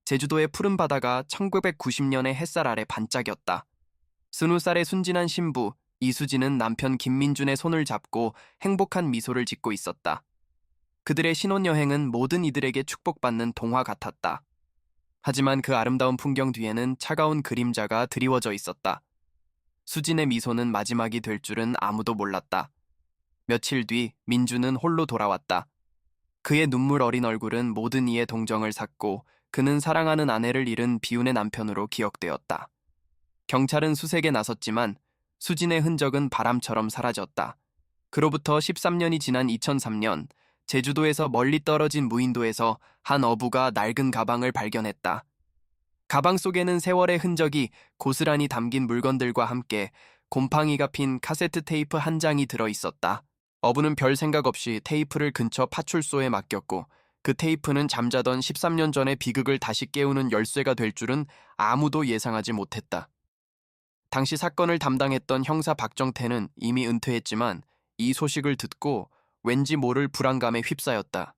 제주도의 푸른 바다가 1990년의 햇살 아래 반짝였다. 20살의 순진한 신부 이수진은 남편 김민준의 손을 잡고 행복한 미소를 짓고 있었다. 그들의 신혼여행은 모든 이들에게 축복받는 동화 같았다. 하지만 그 아름다운 풍경 뒤에는 차가운 그림자가 드리워져 있었다. 수진의 미소는 마지막이 될 줄은 아무도 몰랐다. 며칠 뒤 민준은 홀로 돌아왔다. 그의 눈물 어린 얼굴은 모든 이의 동정을 샀고 그는 사랑하는 아내를 잃은 비운의 남편으로 기억되었다. 경찰은 수색에 나섰지만 수진의 흔적은 바람처럼 사라졌다. 그로부터 13년이 지난 2003년 제주도에서 멀리 떨어진 무인도에서 한 어부가 낡은 가방을 발견했다. 가방 속에는 세월의 흔적이 고스란히 담긴 물건들과 함께 곰팡이가 핀 카세트 테이프 한 장이 들어있었다. 어부는 별 생각 없이 테이프를 근처 파출소에 맡겼고 그 테이프는 잠자던 13년 전의 비극을 다시 깨우는 열쇠가 될 줄은 아무도 예상하지 못했다. 당시 사건을 담당했던 형사 박정태는 이미 은퇴했지만 이 소식을 듣고 왠지 모를 불안감에 휩싸였다.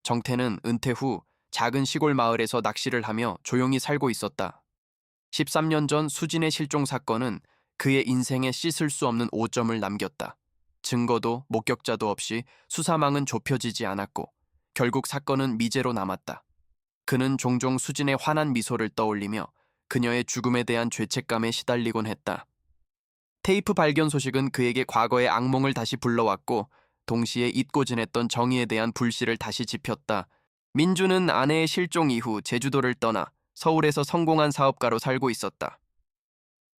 정태는 은퇴 후 작은 시골 마을에서 낚시를 하며 조용히 살고 있었다. 13년 전 수진의 실종 사건은 그의 인생에 씻을 수 없는 오점을 남겼다. 증거도 목격자도 없이 수사망은 좁혀지지 않았고 결국 사건은 미제로 남았다. 그는 종종 수진의 환한 미소를 떠올리며 그녀의 죽음에 대한 죄책감에 시달리곤 했다. 테이프 발견 소식은 그에게 과거의 악몽을 다시 불러왔고 동시에 잊고 지냈던 정의에 대한 불씨를 다시 지폈다. 민주는 아내의 실종 이후 제주도를 떠나 서울에서 성공한 사업가로 살고 있었다.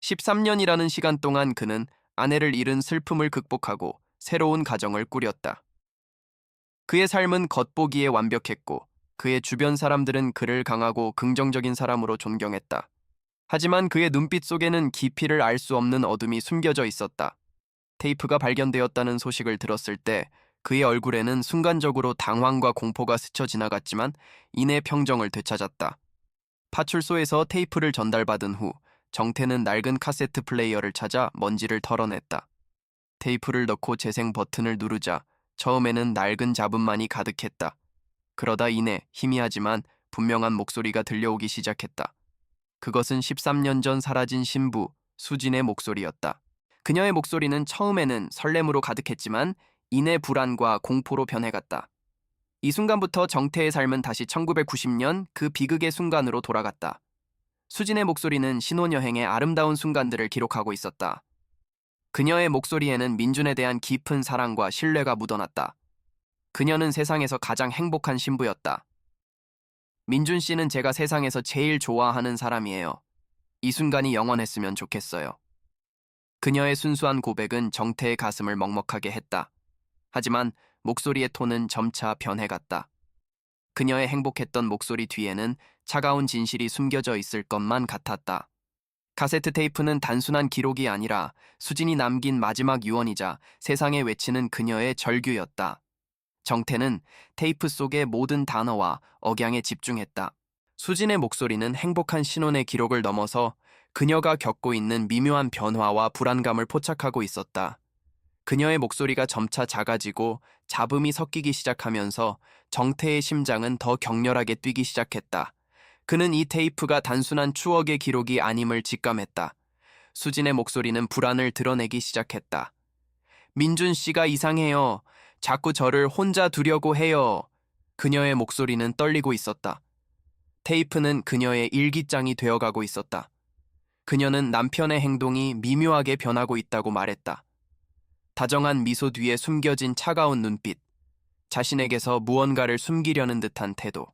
13년이라는 시간 동안 그는 아내를 잃은 슬픔을 극복하고 새로운 가정을 꾸렸다. 그의 삶은 겉보기에 완벽했고 그의 주변 사람들은 그를 강하고 긍정적인 사람으로 존경했다. 하지만 그의 눈빛 속에는 깊이를 알 수 없는 어둠이 숨겨져 있었다. 테이프가 발견되었다는 소식을 들었을 때 그의 얼굴에는 순간적으로 당황과 공포가 스쳐 지나갔지만 이내 평정을 되찾았다. 파출소에서 테이프를 전달받은 후 정태는 낡은 카세트 플레이어를 찾아 먼지를 털어냈다. 테이프를 넣고 재생 버튼을 누르자 처음에는 낡은 잡음만이 가득했다. 그러다 이내 희미하지만 분명한 목소리가 들려오기 시작했다. 그것은 13년 전 사라진 신부 수진의 목소리였다. 그녀의 목소리는 처음에는 설렘으로 가득했지만 이내 불안과 공포로 변해갔다. 이 순간부터 정태의 삶은 다시 1990년 그 비극의 순간으로 돌아갔다. 수진의 목소리는 신혼여행의 아름다운 순간들을 기록하고 있었다. 그녀의 목소리에는 민준에 대한 깊은 사랑과 신뢰가 묻어났다. 그녀는 세상에서 가장 행복한 신부였다. 민준 씨는 제가 세상에서 제일 좋아하는 사람이에요. 이 순간이 영원했으면 좋겠어요. 그녀의 순수한 고백은 정태의 가슴을 먹먹하게 했다. 하지만 목소리의 톤은 점차 변해갔다. 그녀의 행복했던 목소리 뒤에는 차가운 진실이 숨겨져 있을 것만 같았다. 카세트 테이프는 단순한 기록이 아니라 수진이 남긴 마지막 유언이자 세상에 외치는 그녀의 절규였다. 정태는 테이프 속의 모든 단어와 억양에 집중했다. 수진의 목소리는 행복한 신혼의 기록을 넘어서 그녀가 겪고 있는 미묘한 변화와 불안감을 포착하고 있었다. 그녀의 목소리가 점차 작아지고 잡음이 섞이기 시작하면서 정태의 심장은 더 격렬하게 뛰기 시작했다. 그는 이 테이프가 단순한 추억의 기록이 아님을 직감했다. 수진의 목소리는 불안을 드러내기 시작했다. 민준 씨가 이상해요. 자꾸 저를 혼자 두려고 해요. 그녀의 목소리는 떨리고 있었다. 테이프는 그녀의 일기장이 되어가고 있었다. 그녀는 남편의 행동이 미묘하게 변하고 있다고 말했다. 다정한 미소 뒤에 숨겨진 차가운 눈빛, 자신에게서 무언가를 숨기려는 듯한 태도.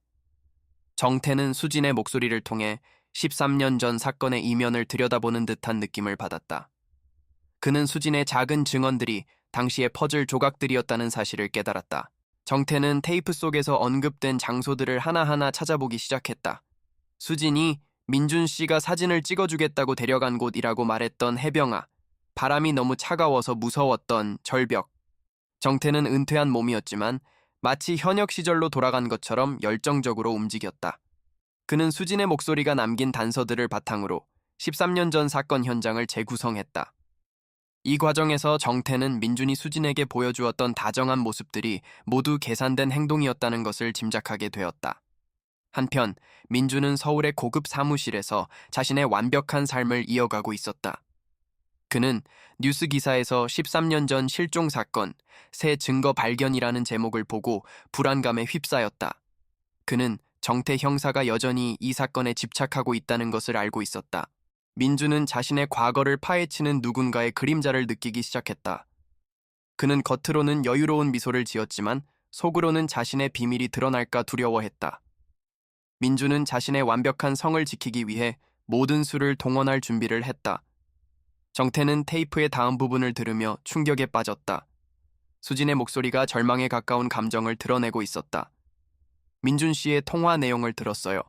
정태는 수진의 목소리를 통해 13년 전 사건의 이면을 들여다보는 듯한 느낌을 받았다. 그는 수진의 작은 증언들이 당시의 퍼즐 조각들이었다는 사실을 깨달았다. 정태는 테이프 속에서 언급된 장소들을 하나하나 찾아보기 시작했다. 수진이 민준 씨가 사진을 찍어주겠다고 데려간 곳이라고 말했던 해병아, 바람이 너무 차가워서 무서웠던 절벽. 정태는 은퇴한 몸이었지만 마치 현역 시절로 돌아간 것처럼 열정적으로 움직였다. 그는 수진의 목소리가 남긴 단서들을 바탕으로 13년 전 사건 현장을 재구성했다. 이 과정에서 정태는 민준이 수진에게 보여주었던 다정한 모습들이 모두 계산된 행동이었다는 것을 짐작하게 되었다. 한편 민주는 서울의 고급 사무실에서 자신의 완벽한 삶을 이어가고 있었다. 그는 뉴스 기사에서 13년 전 실종 사건, 새 증거 발견이라는 제목을 보고 불안감에 휩싸였다. 그는 정태 형사가 여전히 이 사건에 집착하고 있다는 것을 알고 있었다. 민주는 자신의 과거를 파헤치는 누군가의 그림자를 느끼기 시작했다. 그는 겉으로는 여유로운 미소를 지었지만 속으로는 자신의 비밀이 드러날까 두려워했다. 민주는 자신의 완벽한 성을 지키기 위해 모든 수를 동원할 준비를 했다. 정태는 테이프의 다음 부분을 들으며 충격에 빠졌다. 수진의 목소리가 절망에 가까운 감정을 드러내고 있었다. 민준 씨의 통화 내용을 들었어요.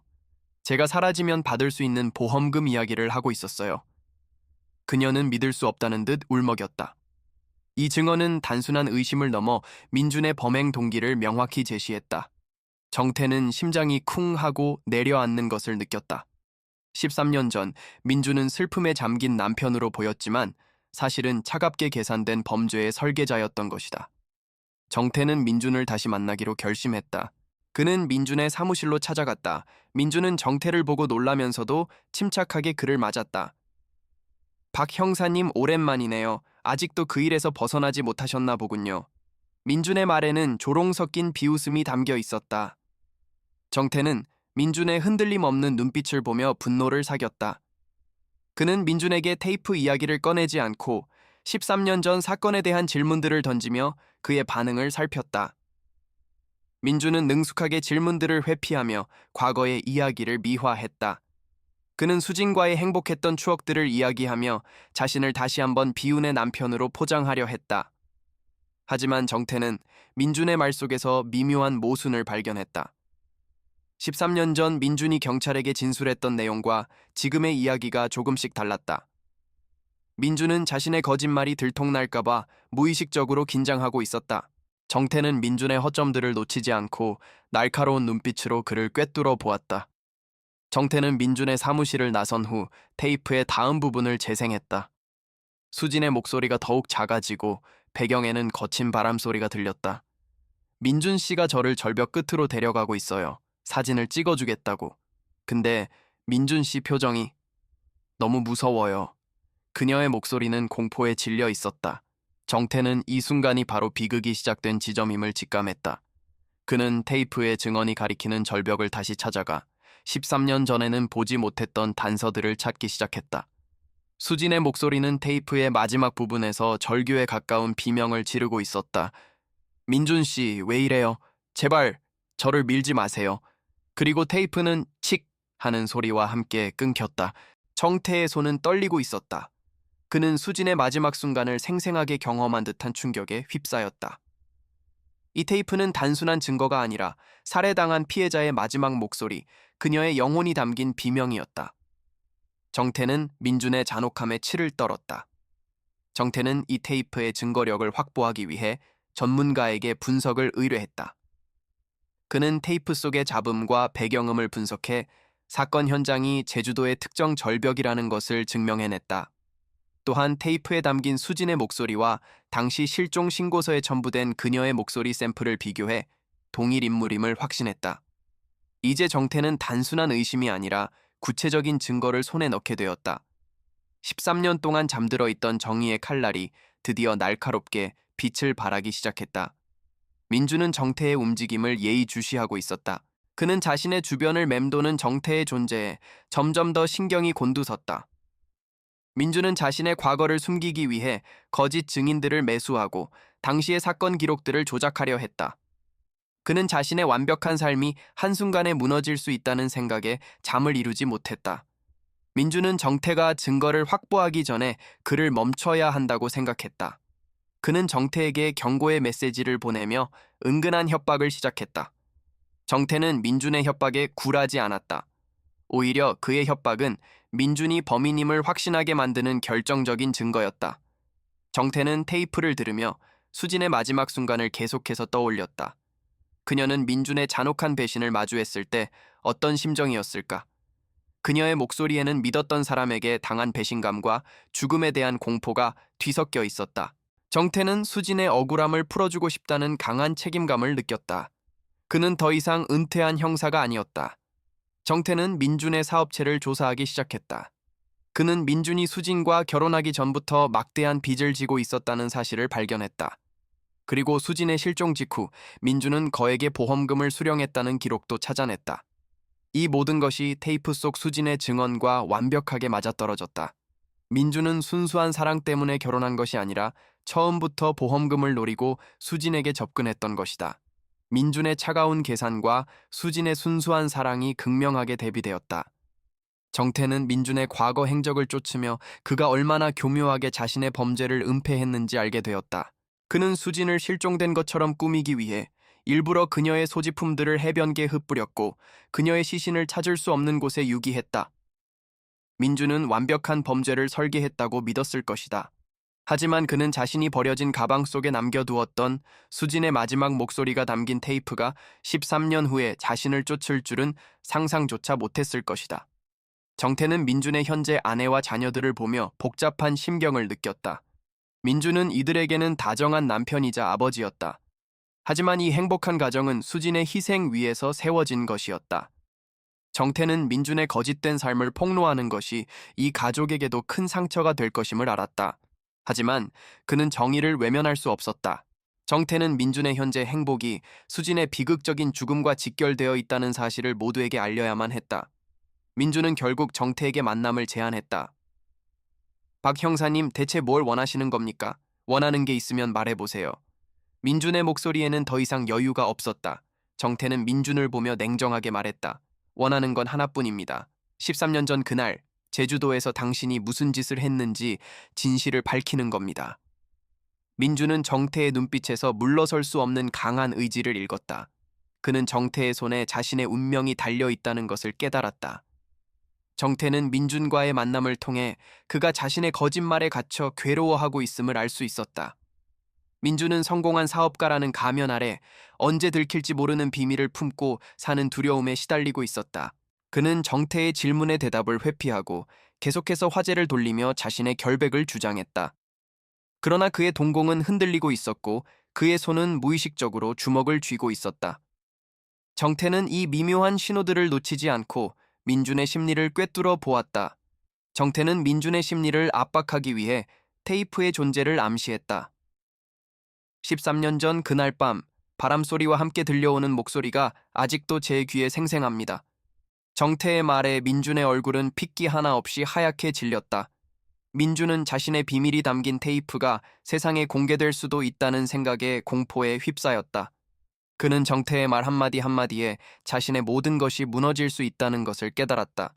제가 사라지면 받을 수 있는 보험금 이야기를 하고 있었어요. 그녀는 믿을 수 없다는 듯 울먹였다. 이 증언은 단순한 의심을 넘어 민준의 범행 동기를 명확히 제시했다. 정태는 심장이 쿵 하고 내려앉는 것을 느꼈다. 13년 전 민준은 슬픔에 잠긴 남편으로 보였지만 사실은 차갑게 계산된 범죄의 설계자였던 것이다. 정태는 민준을 다시 만나기로 결심했다. 그는 민준의 사무실로 찾아갔다. 민준은 정태를 보고 놀라면서도 침착하게 그를 맞았다. 박 형사님 오랜만이네요. 아직도 그 일에서 벗어나지 못하셨나 보군요. 민준의 말에는 조롱 섞인 비웃음이 담겨 있었다. 정태는 민준의 흔들림 없는 눈빛을 보며 분노를 사겼다. 그는 민준에게 테이프 이야기를 꺼내지 않고 13년 전 사건에 대한 질문들을 던지며 그의 반응을 살폈다. 민준은 능숙하게 질문들을 회피하며 과거의 이야기를 미화했다. 그는 수진과의 행복했던 추억들을 이야기하며 자신을 다시 한번 비운의 남편으로 포장하려 했다. 하지만 정태는 민준의 말 속에서 미묘한 모순을 발견했다. 13년 전 민준이 경찰에게 진술했던 내용과 지금의 이야기가 조금씩 달랐다. 민준은 자신의 거짓말이 들통날까봐 무의식적으로 긴장하고 있었다. 정태는 민준의 허점들을 놓치지 않고 날카로운 눈빛으로 그를 꿰뚫어 보았다. 정태는 민준의 사무실을 나선 후 테이프의 다음 부분을 재생했다. 수진의 목소리가 더욱 작아지고 배경에는 거친 바람 소리가 들렸다. 민준 씨가 저를 절벽 끝으로 데려가고 있어요. 사진을 찍어주겠다고. 근데 민준 씨 표정이 너무 무서워요. 그녀의 목소리는 공포에 질려 있었다. 정태는 이 순간이 바로 비극이 시작된 지점임을 직감했다. 그는 테이프의 증언이 가리키는 절벽을 다시 찾아가 13년 전에는 보지 못했던 단서들을 찾기 시작했다. 수진의 목소리는 테이프의 마지막 부분에서 절규에 가까운 비명을 지르고 있었다. 민준 씨, 왜 이래요? 제발 저를 밀지 마세요. 그리고 테이프는 칙 하는 소리와 함께 끊겼다. 정태의 손은 떨리고 있었다. 그는 수진의 마지막 순간을 생생하게 경험한 듯한 충격에 휩싸였다. 이 테이프는 단순한 증거가 아니라 살해당한 피해자의 마지막 목소리, 그녀의 영혼이 담긴 비명이었다. 정태는 민준의 잔혹함에 치를 떨었다. 정태는 이 테이프의 증거력을 확보하기 위해 전문가에게 분석을 의뢰했다. 그는 테이프 속의 잡음과 배경음을 분석해 사건 현장이 제주도의 특정 절벽이라는 것을 증명해냈다. 또한 테이프에 담긴 수진의 목소리와 당시 실종 신고서에 첨부된 그녀의 목소리 샘플을 비교해 동일 인물임을 확신했다. 이제 정태는 단순한 의심이 아니라 구체적인 증거를 손에 넣게 되었다. 13년 동안 잠들어 있던 정의의 칼날이 드디어 날카롭게 빛을 발하기 시작했다. 민주는 정태의 움직임을 예의주시하고 있었다. 그는 자신의 주변을 맴도는 정태의 존재에 점점 더 신경이 곤두섰다. 민주는 자신의 과거를 숨기기 위해 거짓 증인들을 매수하고 당시의 사건 기록들을 조작하려 했다. 그는 자신의 완벽한 삶이 한순간에 무너질 수 있다는 생각에 잠을 이루지 못했다. 민주는 정태가 증거를 확보하기 전에 그를 멈춰야 한다고 생각했다. 그는 정태에게 경고의 메시지를 보내며 은근한 협박을 시작했다. 정태는 민준의 협박에 굴하지 않았다. 오히려 그의 협박은 민준이 범인임을 확신하게 만드는 결정적인 증거였다. 정태는 테이프를 들으며 수진의 마지막 순간을 계속해서 떠올렸다. 그녀는 민준의 잔혹한 배신을 마주했을 때 어떤 심정이었을까? 그녀의 목소리에는 믿었던 사람에게 당한 배신감과 죽음에 대한 공포가 뒤섞여 있었다. 정태는 수진의 억울함을 풀어주고 싶다는 강한 책임감을 느꼈다. 그는 더 이상 은퇴한 형사가 아니었다. 정태는 민준의 사업체를 조사하기 시작했다. 그는 민준이 수진과 결혼하기 전부터 막대한 빚을 지고 있었다는 사실을 발견했다. 그리고 수진의 실종 직후 민준은 거액의 보험금을 수령했다는 기록도 찾아냈다. 이 모든 것이 테이프 속 수진의 증언과 완벽하게 맞아떨어졌다. 민준은 순수한 사랑 때문에 결혼한 것이 아니라 처음부터 보험금을 노리고 수진에게 접근했던 것이다. 민준의 차가운 계산과 수진의 순수한 사랑이 극명하게 대비되었다. 정태는 민준의 과거 행적을 쫓으며 그가 얼마나 교묘하게 자신의 범죄를 은폐했는지 알게 되었다. 그는 수진을 실종된 것처럼 꾸미기 위해 일부러 그녀의 소지품들을 해변계에 흩뿌렸고 그녀의 시신을 찾을 수 없는 곳에 유기했다. 민준은 완벽한 범죄를 설계했다고 믿었을 것이다. 하지만 그는 자신이 버려진 가방 속에 남겨두었던 수진의 마지막 목소리가 담긴 테이프가 13년 후에 자신을 쫓을 줄은 상상조차 못했을 것이다. 정태는 민준의 현재 아내와 자녀들을 보며 복잡한 심경을 느꼈다. 민준은 이들에게는 다정한 남편이자 아버지였다. 하지만 이 행복한 가정은 수진의 희생 위에서 세워진 것이었다. 정태는 민준의 거짓된 삶을 폭로하는 것이 이 가족에게도 큰 상처가 될 것임을 알았다. 하지만 그는 정의를 외면할 수 없었다. 정태는 민준의 현재 행복이 수진의 비극적인 죽음과 직결되어 있다는 사실을 모두에게 알려야만 했다. 민준은 결국 정태에게 만남을 제안했다. 박 형사님, 대체 뭘 원하시는 겁니까? 원하는 게 있으면 말해보세요. 민준의 목소리에는 더 이상 여유가 없었다. 정태는 민준을 보며 냉정하게 말했다. 원하는 건 하나뿐입니다. 13년 전 그날 제주도에서 당신이 무슨 짓을 했는지 진실을 밝히는 겁니다. 민준은 정태의 눈빛에서 물러설 수 없는 강한 의지를 읽었다. 그는 정태의 손에 자신의 운명이 달려있다는 것을 깨달았다. 정태는 민준과의 만남을 통해 그가 자신의 거짓말에 갇혀 괴로워하고 있음을 알 수 있었다. 민준은 성공한 사업가라는 가면 아래 언제 들킬지 모르는 비밀을 품고 사는 두려움에 시달리고 있었다. 그는 정태의 질문에 대답을 회피하고 계속해서 화제를 돌리며 자신의 결백을 주장했다. 그러나 그의 동공은 흔들리고 있었고 그의 손은 무의식적으로 주먹을 쥐고 있었다. 정태는 이 미묘한 신호들을 놓치지 않고 민준의 심리를 꿰뚫어 보았다. 정태는 민준의 심리를 압박하기 위해 테이프의 존재를 암시했다. 13년 전 그날 밤 바람소리와 함께 들려오는 목소리가 아직도 제 귀에 생생합니다. 정태의 말에 민준의 얼굴은 핏기 하나 없이 하얗게 질렸다. 민준은 자신의 비밀이 담긴 테이프가 세상에 공개될 수도 있다는 생각에 공포에 휩싸였다. 그는 정태의 말 한마디 한마디에 자신의 모든 것이 무너질 수 있다는 것을 깨달았다.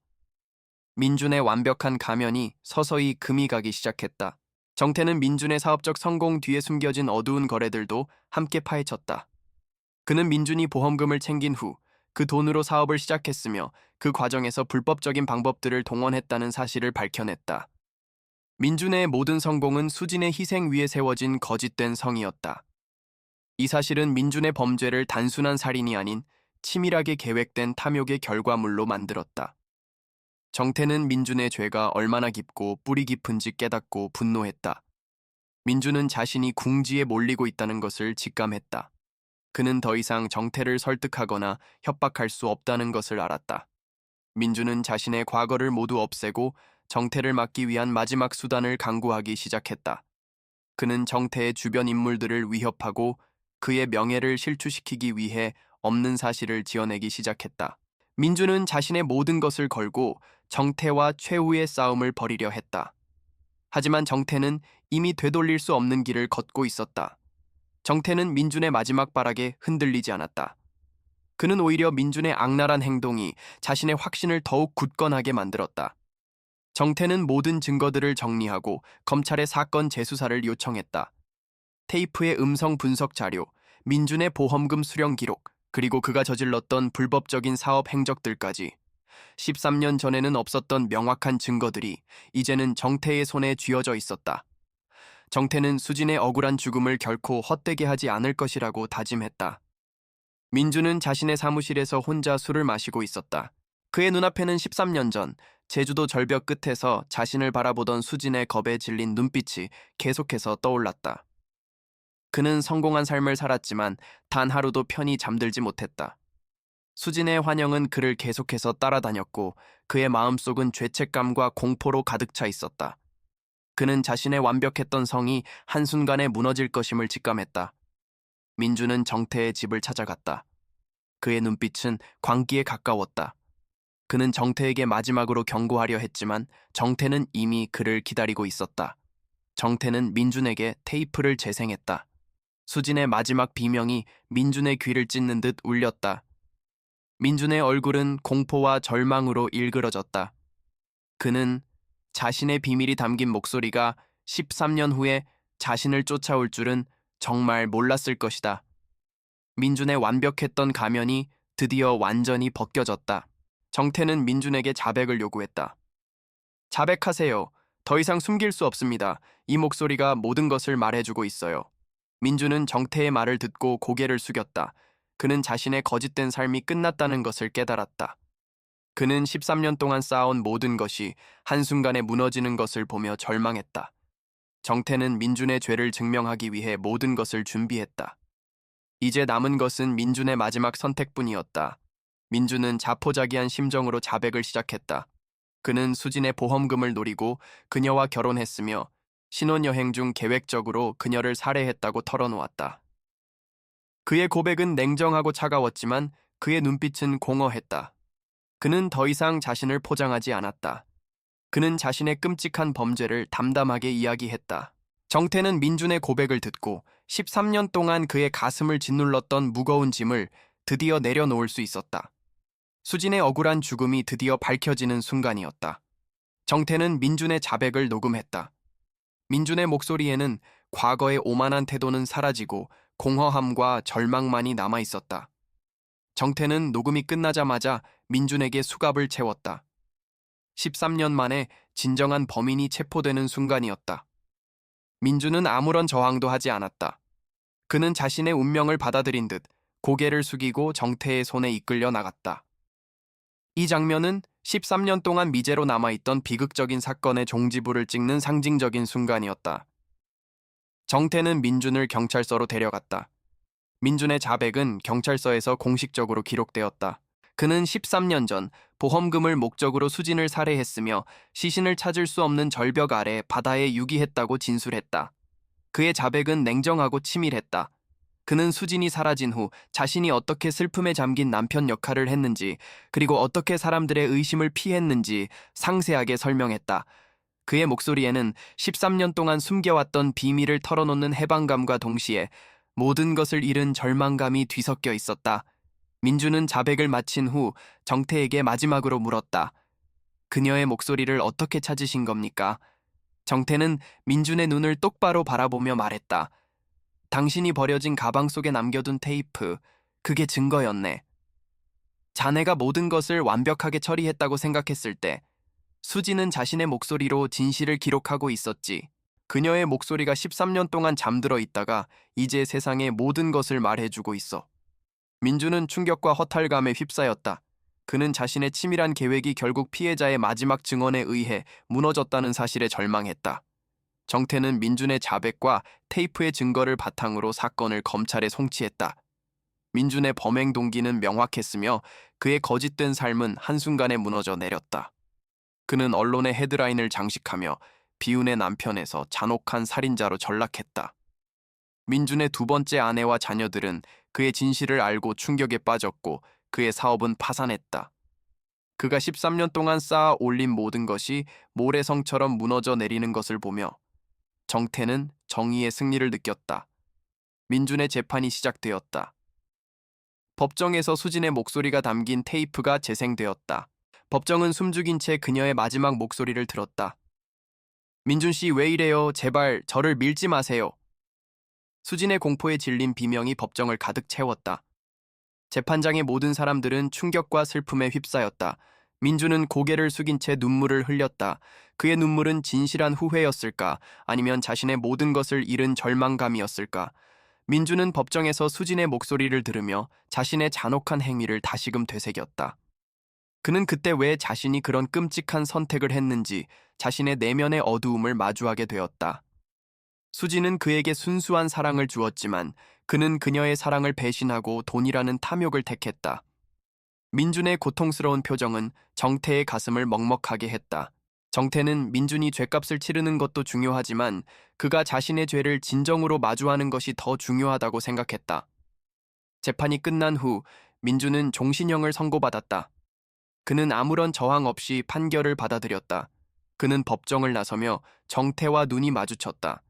민준의 완벽한 가면이 서서히 금이 가기 시작했다. 정태는 민준의 사업적 성공 뒤에 숨겨진 어두운 거래들도 함께 파헤쳤다. 그는 민준이 보험금을 챙긴 후 그 돈으로 사업을 시작했으며 그 과정에서 불법적인 방법들을 동원했다는 사실을 밝혀냈다. 민준의 모든 성공은 수진의 희생 위에 세워진 거짓된 성이었다. 이 사실은 민준의 범죄를 단순한 살인이 아닌 치밀하게 계획된 탐욕의 결과물로 만들었다. 정태는 민준의 죄가 얼마나 깊고 뿌리 깊은지 깨닫고 분노했다. 민준은 자신이 궁지에 몰리고 있다는 것을 직감했다. 그는 더 이상 정태를 설득하거나 협박할 수 없다는 것을 알았다. 민준은 자신의 과거를 모두 없애고 정태를 막기 위한 마지막 수단을 강구하기 시작했다. 그는 정태의 주변 인물들을 위협하고 그의 명예를 실추시키기 위해 없는 사실을 지어내기 시작했다. 민준은 자신의 모든 것을 걸고 정태와 최후의 싸움을 벌이려 했다. 하지만 정태는 이미 되돌릴 수 없는 길을 걷고 있었다. 정태는 민준의 마지막 발악에 흔들리지 않았다. 그는 오히려 민준의 악랄한 행동이 자신의 확신을 더욱 굳건하게 만들었다. 정태는 모든 증거들을 정리하고 검찰에 사건 재수사를 요청했다. 테이프의 음성 분석 자료, 민준의 보험금 수령 기록, 그리고 그가 저질렀던 불법적인 사업 행적들까지 13년 전에는 없었던 명확한 증거들이 이제는 정태의 손에 쥐어져 있었다. 정태는 수진의 억울한 죽음을 결코 헛되게 하지 않을 것이라고 다짐했다. 민준은 자신의 사무실에서 혼자 술을 마시고 있었다. 그의 눈앞에는 13년 전 제주도 절벽 끝에서 자신을 바라보던 수진의 겁에 질린 눈빛이 계속해서 떠올랐다. 그는 성공한 삶을 살았지만 단 하루도 편히 잠들지 못했다. 수진의 환영은 그를 계속해서 따라다녔고 그의 마음속은 죄책감과 공포로 가득 차 있었다. 그는 자신의 완벽했던 성이 한순간에 무너질 것임을 직감했다. 민주는 정태의 집을 찾아갔다. 그의 눈빛은 광기에 가까웠다. 그는 정태에게 마지막으로 경고하려 했지만 정태는 이미 그를 기다리고 있었다. 정태는 민준에게 테이프를 재생했다. 수진의 마지막 비명이 민준의 귀를 찢는 듯 울렸다. 민준의 얼굴은 공포와 절망으로 일그러졌다. 그는 자신의 비밀이 담긴 목소리가 13년 후에 자신을 쫓아올 줄은 정말 몰랐을 것이다. 민준의 완벽했던 가면이 드디어 완전히 벗겨졌다. 정태는 민준에게 자백을 요구했다. 자백하세요. 더 이상 숨길 수 없습니다. 이 목소리가 모든 것을 말해주고 있어요. 민준은 정태의 말을 듣고 고개를 숙였다. 그는 자신의 거짓된 삶이 끝났다는 것을 깨달았다. 그는 13년 동안 쌓아온 모든 것이 한순간에 무너지는 것을 보며 절망했다. 정태는 민준의 죄를 증명하기 위해 모든 것을 준비했다. 이제 남은 것은 민준의 마지막 선택뿐이었다. 민준은 자포자기한 심정으로 자백을 시작했다. 그는 수진의 보험금을 노리고 그녀와 결혼했으며 신혼여행 중 계획적으로 그녀를 살해했다고 털어놓았다. 그의 고백은 냉정하고 차가웠지만 그의 눈빛은 공허했다. 그는 더 이상 자신을 포장하지 않았다. 그는 자신의 끔찍한 범죄를 담담하게 이야기했다. 정태는 민준의 고백을 듣고 13년 동안 그의 가슴을 짓눌렀던 무거운 짐을 드디어 내려놓을 수 있었다. 수진의 억울한 죽음이 드디어 밝혀지는 순간이었다. 정태는 민준의 자백을 녹음했다. 민준의 목소리에는 과거의 오만한 태도는 사라지고 공허함과 절망만이 남아있었다. 정태는 녹음이 끝나자마자 민준에게 수갑을 채웠다. 13년 만에 진정한 범인이 체포되는 순간이었다. 민준은 아무런 저항도 하지 않았다. 그는 자신의 운명을 받아들인 듯 고개를 숙이고 정태의 손에 이끌려 나갔다. 이 장면은 13년 동안 미제로 남아있던 비극적인 사건의 종지부를 찍는 상징적인 순간이었다. 정태는 민준을 경찰서로 데려갔다. 민준의 자백은 경찰서에서 공식적으로 기록되었다. 그는 13년 전 보험금을 목적으로 수진을 살해했으며 시신을 찾을 수 없는 절벽 아래 바다에 유기했다고 진술했다. 그의 자백은 냉정하고 치밀했다. 그는 수진이 사라진 후 자신이 어떻게 슬픔에 잠긴 남편 역할을 했는지, 그리고 어떻게 사람들의 의심을 피했는지 상세하게 설명했다. 그의 목소리에는 13년 동안 숨겨왔던 비밀을 털어놓는 해방감과 동시에 모든 것을 잃은 절망감이 뒤섞여 있었다. 민준은 자백을 마친 후 정태에게 마지막으로 물었다. 그녀의 목소리를 어떻게 찾으신 겁니까? 정태는 민준의 눈을 똑바로 바라보며 말했다. 당신이 버려진 가방 속에 남겨둔 테이프, 그게 증거였네. 자네가 모든 것을 완벽하게 처리했다고 생각했을 때 수지는 자신의 목소리로 진실을 기록하고 있었지. 그녀의 목소리가 13년 동안 잠들어 있다가 이제 세상의 모든 것을 말해주고 있어. 민주는 충격과 허탈감에 휩싸였다. 그는 자신의 치밀한 계획이 결국 피해자의 마지막 증언에 의해 무너졌다는 사실에 절망했다. 정태는 민준의 자백과 테이프의 증거를 바탕으로 사건을 검찰에 송치했다. 민준의 범행 동기는 명확했으며 그의 거짓된 삶은 한순간에 무너져 내렸다. 그는 언론의 헤드라인을 장식하며 비운의 남편에서 잔혹한 살인자로 전락했다. 민준의 두 번째 아내와 자녀들은 그의 진실을 알고 충격에 빠졌고 그의 사업은 파산했다. 그가 13년 동안 쌓아 올린 모든 것이 모래성처럼 무너져 내리는 것을 보며 정태는 정의의 승리를 느꼈다. 민준의 재판이 시작되었다. 법정에서 수진의 목소리가 담긴 테이프가 재생되었다. 법정은 숨죽인 채 그녀의 마지막 목소리를 들었다. 민준 씨 왜 이래요? 제발 저를 밀지 마세요. 수진의 공포에 질린 비명이 법정을 가득 채웠다. 재판장의 모든 사람들은 충격과 슬픔에 휩싸였다. 민준은 고개를 숙인 채 눈물을 흘렸다. 그의 눈물은 진실한 후회였을까? 아니면 자신의 모든 것을 잃은 절망감이었을까? 민준은 법정에서 수진의 목소리를 들으며 자신의 잔혹한 행위를 다시금 되새겼다. 그는 그때 왜 자신이 그런 끔찍한 선택을 했는지 자신의 내면의 어두움을 마주하게 되었다. 수지는 그에게 순수한 사랑을 주었지만 그는 그녀의 사랑을 배신하고 돈이라는 탐욕을 택했다. 민준의 고통스러운 표정은 정태의 가슴을 먹먹하게 했다. 정태는 민준이 죗값을 치르는 것도 중요하지만 그가 자신의 죄를 진정으로 마주하는 것이 더 중요하다고 생각했다. 재판이 끝난 후 민준은 종신형을 선고받았다. 그는 아무런 저항 없이 판결을 받아들였다. 그는 법정을 나서며 정태와 눈이 마주쳤다.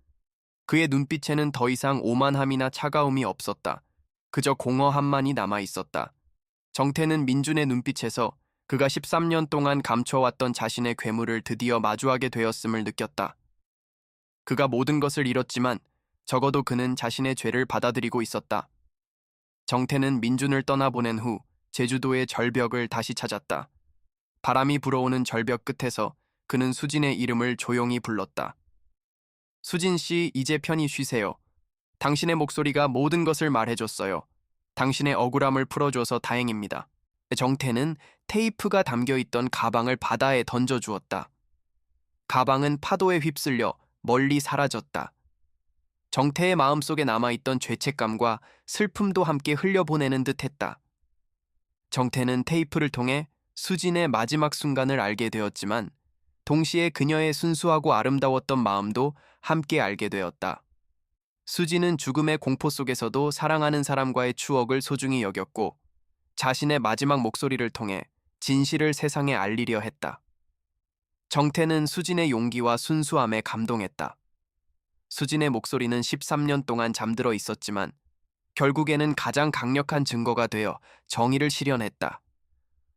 그의 눈빛에는 더 이상 오만함이나 차가움이 없었다. 그저 공허함만이 남아 있었다. 정태는 민준의 눈빛에서 그가 13년 동안 감춰왔던 자신의 괴물을 드디어 마주하게 되었음을 느꼈다. 그가 모든 것을 잃었지만 적어도 그는 자신의 죄를 받아들이고 있었다. 정태는 민준을 떠나보낸 후 제주도의 절벽을 다시 찾았다. 바람이 불어오는 절벽 끝에서 그는 수진의 이름을 조용히 불렀다. 수진 씨, 이제 편히 쉬세요. 당신의 목소리가 모든 것을 말해줬어요. 당신의 억울함을 풀어줘서 다행입니다. 정태는 테이프가 담겨있던 가방을 바다에 던져주었다. 가방은 파도에 휩쓸려 멀리 사라졌다. 정태의 마음속에 남아있던 죄책감과 슬픔도 함께 흘려보내는 듯했다. 정태는 테이프를 통해 수진의 마지막 순간을 알게 되었지만 동시에 그녀의 순수하고 아름다웠던 마음도 함께 알게 되었다. 수진은 죽음의 공포 속에서도 사랑하는 사람과의 추억을 소중히 여겼고 자신의 마지막 목소리를 통해 진실을 세상에 알리려 했다. 정태는 수진의 용기와 순수함에 감동했다. 수진의 목소리는 13년 동안 잠들어 있었지만 결국에는 가장 강력한 증거가 되어 정의를 실현했다.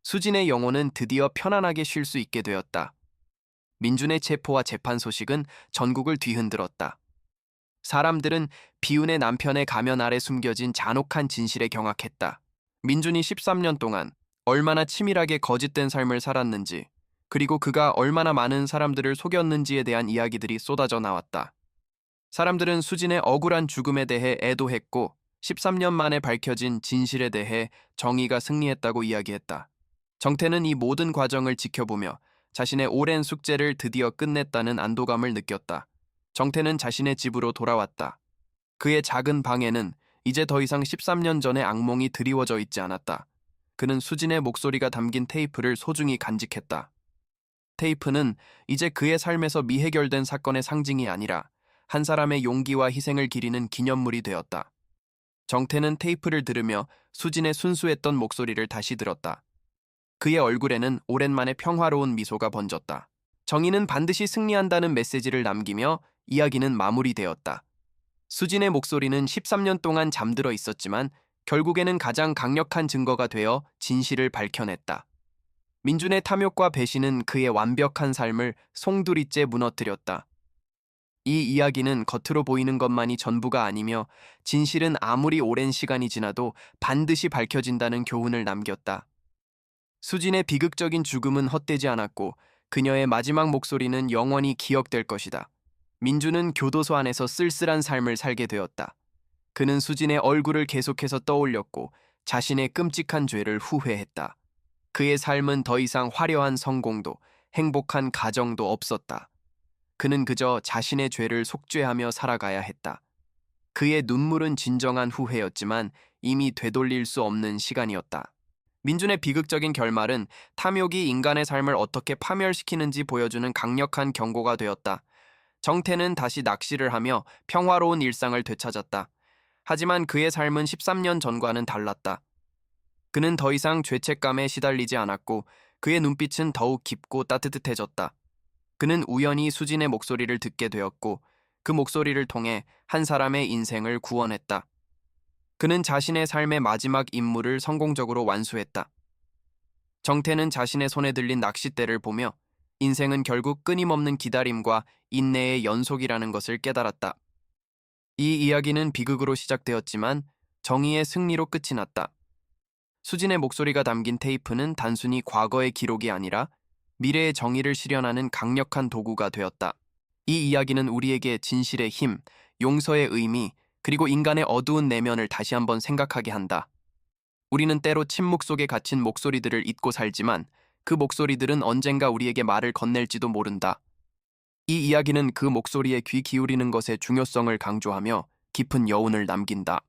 수진의 영혼은 드디어 편안하게 쉴 수 있게 되었다. 민준의 체포와 재판 소식은 전국을 뒤흔들었다. 사람들은 비운의 남편의 가면 아래 숨겨진 잔혹한 진실에 경악했다. 민준이 13년 동안 얼마나 치밀하게 거짓된 삶을 살았는지, 그리고 그가 얼마나 많은 사람들을 속였는지에 대한 이야기들이 쏟아져 나왔다. 사람들은 수진의 억울한 죽음에 대해 애도했고 13년 만에 밝혀진 진실에 대해 정의가 승리했다고 이야기했다. 정태는 이 모든 과정을 지켜보며 자신의 오랜 숙제를 드디어 끝냈다는 안도감을 느꼈다. 정태는 자신의 집으로 돌아왔다. 그의 작은 방에는 이제 더 이상 13년 전의 악몽이 드리워져 있지 않았다. 그는 수진의 목소리가 담긴 테이프를 소중히 간직했다. 테이프는 이제 그의 삶에서 미해결된 사건의 상징이 아니라 한 사람의 용기와 희생을 기리는 기념물이 되었다. 정태는 테이프를 들으며 수진의 순수했던 목소리를 다시 들었다. 그의 얼굴에는 오랜만에 평화로운 미소가 번졌다. 정의는 반드시 승리한다는 메시지를 남기며 이야기는 마무리되었다. 수진의 목소리는 13년 동안 잠들어 있었지만 결국에는 가장 강력한 증거가 되어 진실을 밝혀냈다. 민준의 탐욕과 배신은 그의 완벽한 삶을 송두리째 무너뜨렸다. 이 이야기는 겉으로 보이는 것만이 전부가 아니며 진실은 아무리 오랜 시간이 지나도 반드시 밝혀진다는 교훈을 남겼다. 수진의 비극적인 죽음은 헛되지 않았고 그녀의 마지막 목소리는 영원히 기억될 것이다. 민준은 교도소 안에서 쓸쓸한 삶을 살게 되었다. 그는 수진의 얼굴을 계속해서 떠올렸고 자신의 끔찍한 죄를 후회했다. 그의 삶은 더 이상 화려한 성공도 행복한 가정도 없었다. 그는 그저 자신의 죄를 속죄하며 살아가야 했다. 그의 눈물은 진정한 후회였지만 이미 되돌릴 수 없는 시간이었다. 민준의 비극적인 결말은 탐욕이 인간의 삶을 어떻게 파멸시키는지 보여주는 강력한 경고가 되었다. 정태는 다시 낚시를 하며 평화로운 일상을 되찾았다. 하지만 그의 삶은 13년 전과는 달랐다. 그는 더 이상 죄책감에 시달리지 않았고 그의 눈빛은 더욱 깊고 따뜻해졌다. 그는 우연히 수진의 목소리를 듣게 되었고 그 목소리를 통해 한 사람의 인생을 구원했다. 그는 자신의 삶의 마지막 임무를 성공적으로 완수했다. 정태는 자신의 손에 들린 낚싯대를 보며 인생은 결국 끊임없는 기다림과 인내의 연속이라는 것을 깨달았다. 이 이야기는 비극으로 시작되었지만 정의의 승리로 끝이 났다. 수진의 목소리가 담긴 테이프는 단순히 과거의 기록이 아니라 미래의 정의를 실현하는 강력한 도구가 되었다. 이 이야기는 우리에게 진실의 힘, 용서의 의미, 그리고 인간의 어두운 내면을 다시 한번 생각하게 한다. 우리는 때로 침묵 속에 갇힌 목소리들을 잊고 살지만 그 목소리들은 언젠가 우리에게 말을 건넬지도 모른다. 이 이야기는 그 목소리에 귀 기울이는 것의 중요성을 강조하며 깊은 여운을 남긴다.